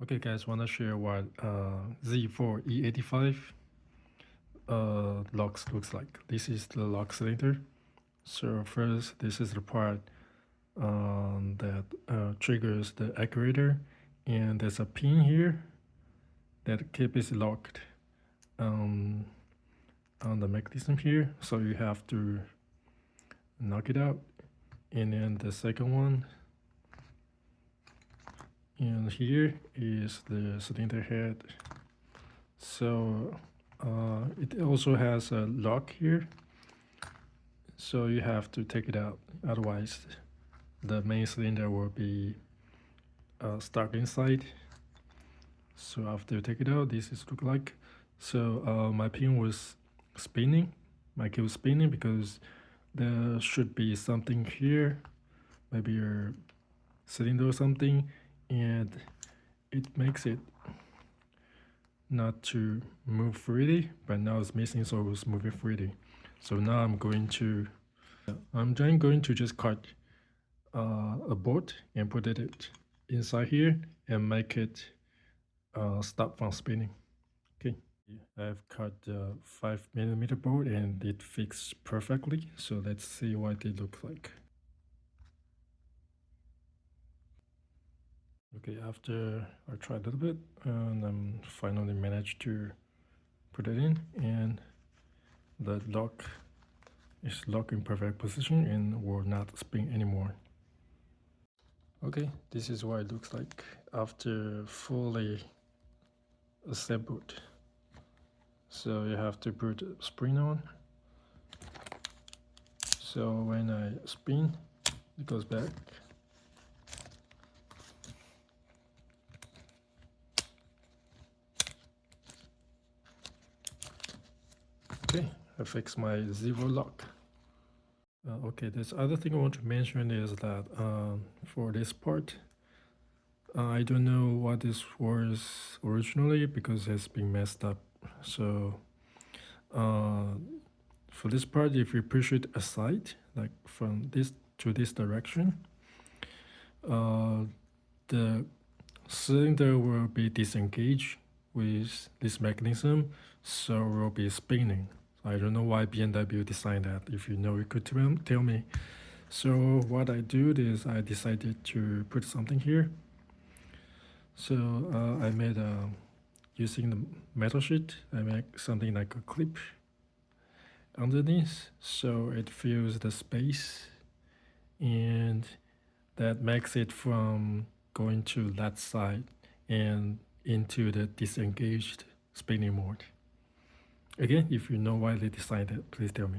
Okay guys, want to share what Z4 E85 looks like. This is the lock cylinder. So first, this is the part that triggers the actuator, and there's a pin here that keeps it locked on the mechanism here. So you have to knock it out. And then the second one, and here is the cylinder head. So it also has a lock here, so you have to take it out, otherwise the main cylinder will be stuck inside. So after you take it out, this is look like. So my pin was spinning, my key was spinning because there should be something here, maybe your cylinder or something, and it makes it not to move freely, but now it's missing, so it's moving freely. So now I'm going to just cut a bolt and put it inside here and make it stop from spinning. Okay, I've cut the 5mm bolt and it fits perfectly. So let's see what it looks like. Okay, after I tried a little bit and I finally managed to put it in, and the lock is locked in perfect position and will not spin anymore. Okay, this is what it looks like after fully assembled. So you have to put a spring on. So when I spin, it goes back. Okay, I fixed my zero lock. Okay, this other thing I want to mention is that for this part, I don't know what this was originally because it's been messed up. So for this part, if you push it aside, like from this to this direction, the cylinder will be disengaged with this mechanism, so it will be spinning. I don't know why BMW designed that. If you know, you could tell me. So what I do is I decided to put something here. So I made using the metal sheet, I make something like a clip underneath, so it fills the space, and that makes it from going to that side and into the disengaged spinning mode. Again, if you know why they designed it, please tell me.